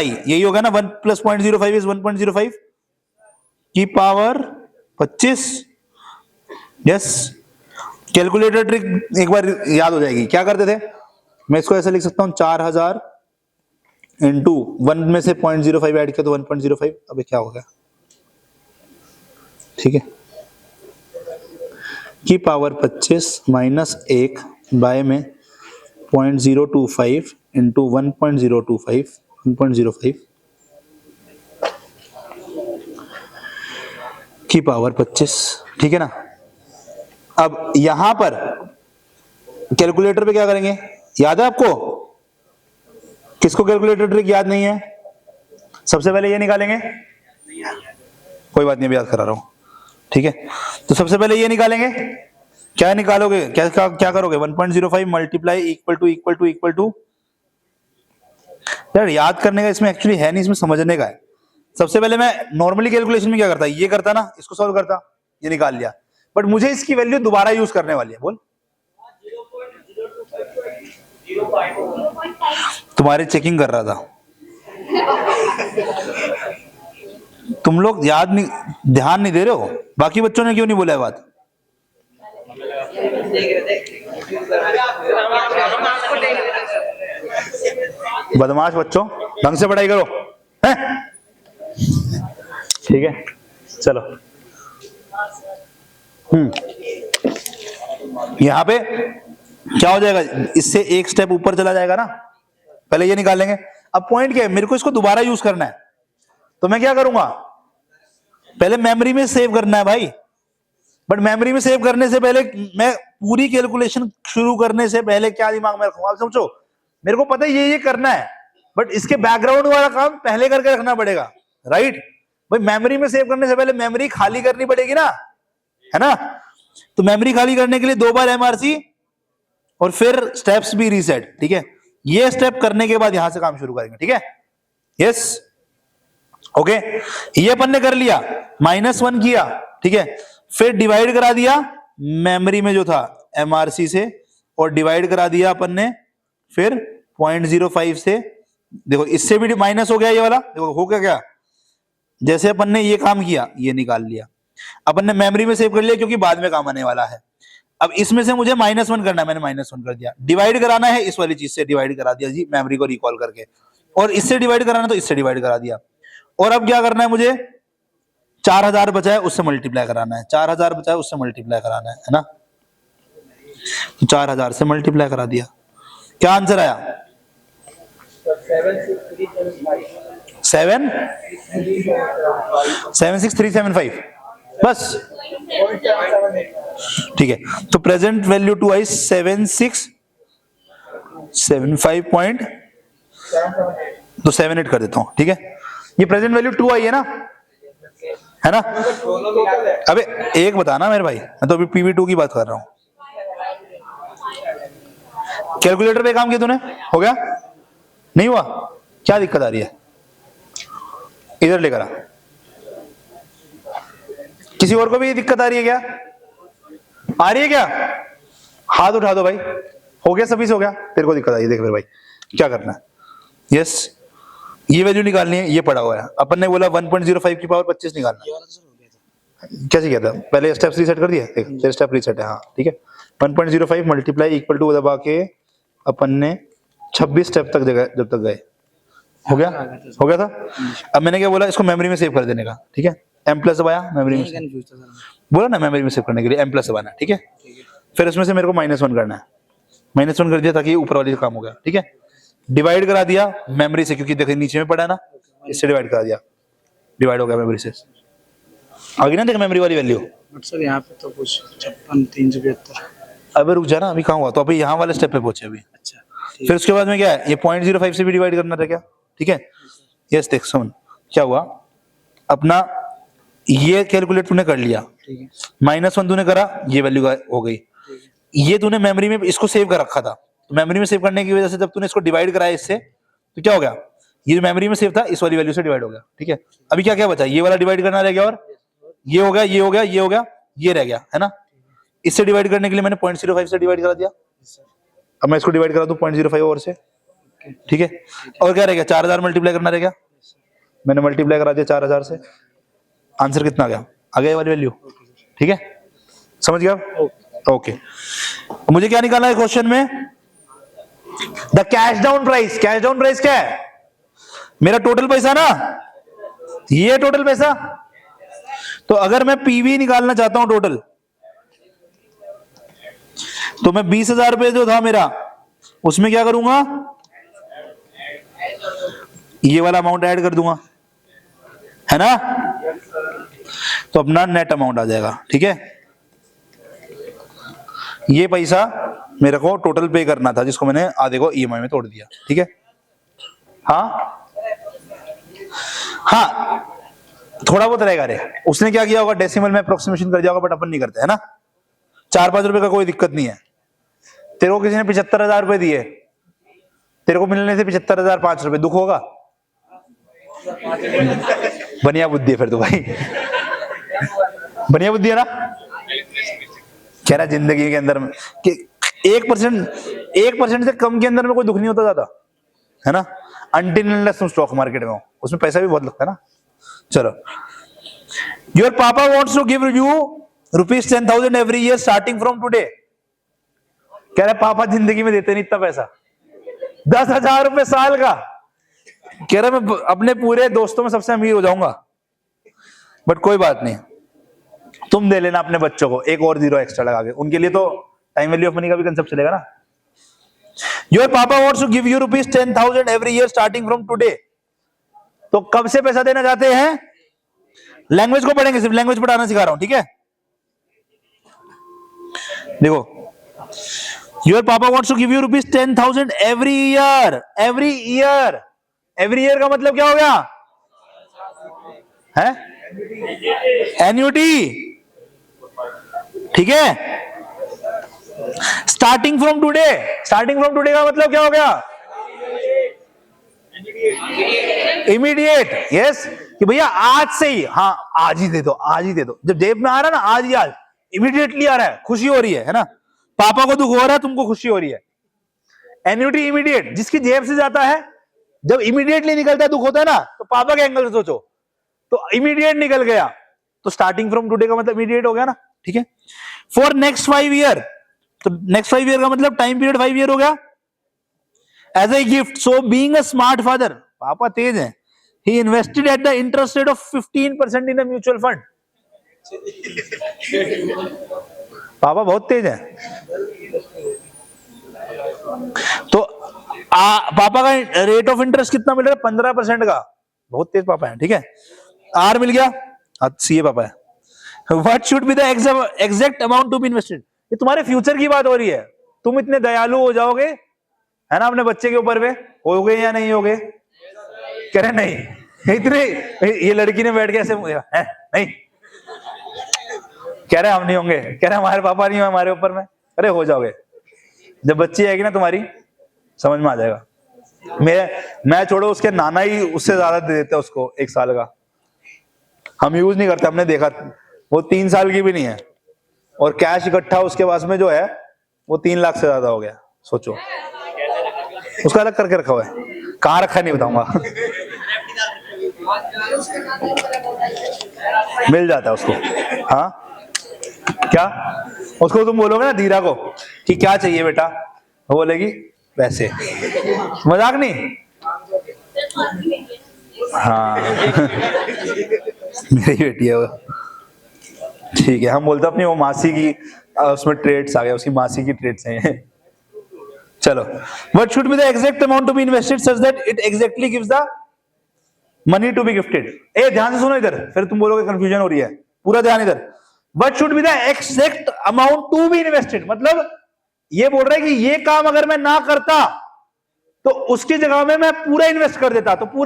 यही होगा ना, 1 + 0.05 इज 1.05 की पावर 25। यस, कैलकुलेटर ट्रिक एक बार याद हो जाएगी। क्या करते थे, मैं इसको ऐसे लिख सकता हूं 4000 इंटू 1 में से 0.05 ऐड किया तो 1.05। अबे क्या हो गया, ठीक है, की पावर 25 माइनस 1 बाय में 0.025 इंटू 1.025 1.05 की पावर 25, ठीक है ना। अब यहां पर कैलकुलेटर पे क्या करेंगे, याद है आपको? किसको कैलकुलेटर ट्रिक याद नहीं है? सबसे पहले ये निकालेंगे, कोई बात नहीं अभी याद करा रहा हूं, ठीक है। तो सबसे पहले ये निकालेंगे, क्या निकालोगे, क्या करोगे, 1.05 मल्टीप्लाई इक्वल टू यार याद करने का इसमें एक्चुअली है नहीं, इसमें समझने का है। सबसे पहले मैं नॉर्मली कैलकुलेशन में क्या करता, ये करता ना, इसको सॉल्व करता, ये निकाल लिया, बट मुझे इसकी वैल्यू दोबारा यूज करने वाली है। बोल, तुम्हारी चेकिंग कर रहा था, तुम लोग याद नहीं, ध्यान नहीं दे रहे हो। बाकी बच्चों ने क्यों नहीं बोला है बात? बदमाश बच्चों, ढंग से पढ़ाई करो, हैं? ठीक है, चलो। यहां पे क्या हो जाएगा, इससे एक स्टेप ऊपर चला जाएगा ना। पहले ये निकाल लेंगे। अब पॉइंट क्या है, मेरे को इसको दोबारा यूज करना है, तो मैं क्या करूंगा, पहले मेमोरी में सेव करना है भाई। बट मेमोरी में सेव करने से पहले, मैं पूरी कैलकुलेशन शुरू करने से पहले क्या दिमाग में रखूंगा, समझो, मेरे को पता है ये करना है, बट इसके बैकग्राउंड वाला काम पहले करके रखना पड़ेगा, राइट भाई। मेमोरी में सेव करने से पहले मेमोरी खाली करनी पड़ेगी ना, है ना। तो मेमोरी खाली करने के लिए 2 बार MRC और फिर स्टेप्स भी रीसेट, ठीक है। ये स्टेप करने के बाद यहां से काम शुरू करेंगे, ठीक है। यस, ओके, ये अपन ने कर लिया, -1 किया, ठीक है। फिर डिवाइड करा दिया मेमोरी में जो था MRC से, और डिवाइड करा दिया अपन ने फिर 0.05 से। देखो इससे भी माइनस हो गया ये वाला, देखो हो गया क्या, जैसे अपन ने ये काम किया, ये निकाल लिया, अपन ने मेमोरी में सेव कर लिया क्योंकि बाद में काम आने वाला है। अब इसमें से मुझे -1 करना है, मैंने -1 कर दिया। डिवाइड कराना है इस वाली चीज से, डिवाइड करा दिया जी मेमोरी को रिकॉल करके, और इससे डिवाइड कराना तो इससे डिवाइड करा दिया। और अब क्या करना है मुझे, 4000 बचा है उससे मल्टीप्लाई कराना है, 4000 बचा है उससे मल्टीप्लाई कराना है ना। 4000 से मल्टीप्लाई करा दिया, क्या आंसर आया, 76375, बस, ठीक है। तो प्रेजेंट वैल्यू 2 आई 7675 तो 78 कर देता हूं, ठीक है। ये प्रेजेंट वैल्यू 2 आई है ना, है ना। अबे एक बताना मेरे भाई, मैं तो अभी PV2 की बात कर रहा हूं। कैलकुलेटर पे काम किया तूने, हो गया, नहीं हुआ, क्या दिक्कत आ रही है, इधर लेकर आ। किसी और को भी ये दिक्कत आ रही है क्या, आ रही है क्या, हाथ उठा दो भाई। हो गया, सभी से हो गया, तेरे को दिक्कत आई, देख मेरे भाई क्या करना है। यस, ये वैल्यू निकालनी है, ये पड़ा हुआ है, अपन ने बोला 1.05 की पावर 25 निकालना। कैसे किया था, पहले स्टेप्स रीसेट कर दिया, देख स्टेप रीसेट है, हाँ ठीक है। 1.05 मल्टीप्लाई इक्वल टू दबा के अपन ने 26 स्टेप तक जब तक गए, हो गया, हो गया था। अब मैंने क्या बोला, इसको मेमोरी में सेव कर देने का, ठीक है। M+ दबाया, मेमोरी में बोला ना, मेमोरी में सेव करने के लिए M+ दबाना, ठीक है। फिर इसमें से मेरे को -1 करना है, -1 कर दिया ताकि ऊपर वाली काम हो गया, ठीक है। डिवाइड करा दिया मेमोरी से, क्योंकि देखो नीचे में पड़ा है ना, इससे डिवाइड करा दिया, डिवाइड हो गया मेमोरी से, आ गई ना देख मेमोरी वाली वैल्यू। सर यहाँ पे तो कुछ 56,372। अबे रुक जा ना, अभी कहाँ हुआ, तो अभी यहाँ वाले स्टेप पे पहुंचे अभी। अच्छा, फिर उसके बाद में क्या है, ये 0.05 से भी डिवाइड करना था क्या, ठीक है। यस, देख सुन क्या हुआ, अपना ये कैलकुलेट तूने कर लिया, ठीक है, -1 तूने करा, ये वैल्यू हो गई। ये तूने मेमोरी में इसको सेव कर रखा था, तो मेमोरी में सेव करने की वजह से जब तूने इसको डिवाइड कराया इससे, तो क्या हो गया, ये जो मेमोरी में सेव था इस वाली वैल्यू से डिवाइड हो गया, ठीक है। अभी क्या क्या बचा, ये वाला डिवाइड करना रह गया, और ये हो गया, ये हो गया, ये हो गया, ये रह गया, है ना। इससे डिवाइड करने के लिए मैंने 0.05 से डिवाइड करा दिया। अब मैं इसको डिवाइड करा दूं 0.05 और से, ओके ठीक है। और क्या रहेगा, 4000 मल्टीप्लाई करना रहेगा, मैंने मल्टीप्लाई करा दिया 4000 से, आंसर कितना आ गया, आ गया ये वाली वैल्यू, ठीक है, समझ गया आप? ओके, मुझे क्या निकालना है क्वेश्चन में, the cash down price. Cash down price क्या है, मेरा टोटल पैसा ना, ये टोटल पैसा। तो अगर मैं पीवी निकालना चाहता हूं टोटल, तो मैं 20,000 रुपए जो था मेरा, उसमें क्या करूंगा, ये वाला अमाउंट ऐड कर दूंगा, है ना, तो अपना नेट अमाउंट आ जाएगा, ठीक है। ये पैसा मेरे को टोटल पे करना था, जिसको मैंने आधे को ईएमआई में तोड़ दिया, ठीक है। हाँ हाँ, थोड़ा बहुत रहेगा रे, उसने क्या किया होगा, डेसिमल में अप्रोक्सीमेशन कर दिया होगा, बट अपन नहीं करते, है ना। 4-5 रुपए का कोई दिक्कत नहीं है। तेरे को किसी ने 75,000 रुपए दिए, तेरे को मिलने से 75,005 रुपए, दुख होगा? बढ़िया बुद्धि है फिर तो भाई, बढ़िया बुद्धि है ना। कह रहा जिंदगी के अंदर में कि 1% से कम के अंदर में कोई दुख नहीं होता ज्यादा, है ना, अनटिल तुम स्टॉक मार्केट में हो, उसमें पैसा भी बहुत लगता है ना। चलो, your papa wants to give you ₹10,000 every year starting from today. कह रहे पापा जिंदगी में देते नहीं इतना पैसा, 10,000 रुपए साल का। कह रहा मैं अपने पूरे दोस्तों में सबसे अमीर हो जाऊंगा, बट कोई बात नहीं, तुम दे लेना अपने बच्चों को एक और 0 एक्स्ट्रा लगा के, उनके लिए तो टाइम वैल्यू ऑफ मनी का भी कंसेप्ट चलेगा ना। Your papa wants to give you ₹10,000 every year starting from today. तो कब से पैसा देना चाहते हैं, लैंग्वेज को पढ़ेंगे, सिर्फ लैंग्वेज पढ़ाना सिखा रहा हूं, ठीक है। देखो, your papa wants to give you ₹10,000 every year. Every year, every year का मतलब क्या हो गया, है एन्युटी, ठीक है। Starting from today, starting from today का मतलब क्या हो गया, इमीडिएट, यस, कि भैया आज से ही, हाँ आज ही दे दो, आज ही दे दो, जब जेब में आ रहा है ना, आज ही, आज इमीडिएटली आ रहा है, खुशी हो रही है ना। पापा को दुख हो रहा है, तुमको खुशी हो रही है। एन्युटी इमीडिएट, जिसकी जेब से जाता है, जब इमीडिएटली निकलता है, दुख होता है ना, तो पापा के एंगल से सोचो, तो इमीडिएट निकल गया, तो स्टार्टिंग फ्रॉम टुडे का मतलब इमीडिएट हो गया ना, ठीक है। फॉर नेक्स्ट 5 ईयर, तो नेक्स्ट 5 ईयर का मतलब टाइम पीरियड 5 ईयर हो गया। As a gift, so being a smart father, पापा तेज हैं, he invested at the interest rate of 15% in a mutual fund. पापा बहुत तेज हैं, तो पापा का रेट ऑफ इंटरेस्ट कितना मिल रहा है, 15% का, बहुत तेज पापा है, ठीक है। आर मिल गया, सीए पापा है। What should be the exact amount to be invested, ये तुम्हारे फ्यूचर की बात हो रही है, तुम इतने दयालु हो जाओगे, है ना, अपने बच्चे के ऊपर में होगे या नहीं होगे। कह रहे नहीं, इतने, ये लड़की ने बैठ के ऐसे नहीं, कह रहे हम नहीं होंगे, कह रहे हमारे पापा नहीं है हमारे ऊपर में, अरे हो जाओगे, जब बच्ची आएगी ना तुम्हारी, समझ में आ जाएगा। मैं छोड़ो, उसके नाना ही उससे ज्यादा दे देते उसको 1 साल का, हम यूज नहीं करते, हमने देखा, वो 3 साल की भी नहीं है, और कैश इकट्ठा उसके पास में जो है वो 3 लाख से ज्यादा हो गया, सोचो। उसका अलग करके रखा हुआ है, कहाँ रखा नहीं बताऊंगा। मिल जाता है उसको, हाँ क्या, उसको तुम बोलोगे ना धीरा को कि क्या चाहिए बेटा, वो बोलेगी वैसे, मजाक नहीं, हाँ। मेरी बेटी है वो, ठीक है, हम बोलते अपनी वो मासी की, उसमें ट्रेड्स आ गए, उसकी मासी की ट्रेड्स हैं। चलो, what should be the exact amount to be invested such that it exactly gives the money to be gifted. ए ध्यान से सुनो इधर, फिर तुम बोलोगे कंफ्यूजन हो रही है, पूरा ध्यान इधर। What should be the exact amount to be invested, मतलब ये बोल रहा है कि ये काम अगर मैं ना करता तो उसकी जगह में मैं पूरा इन्वेस्ट कर देता, तो पूरा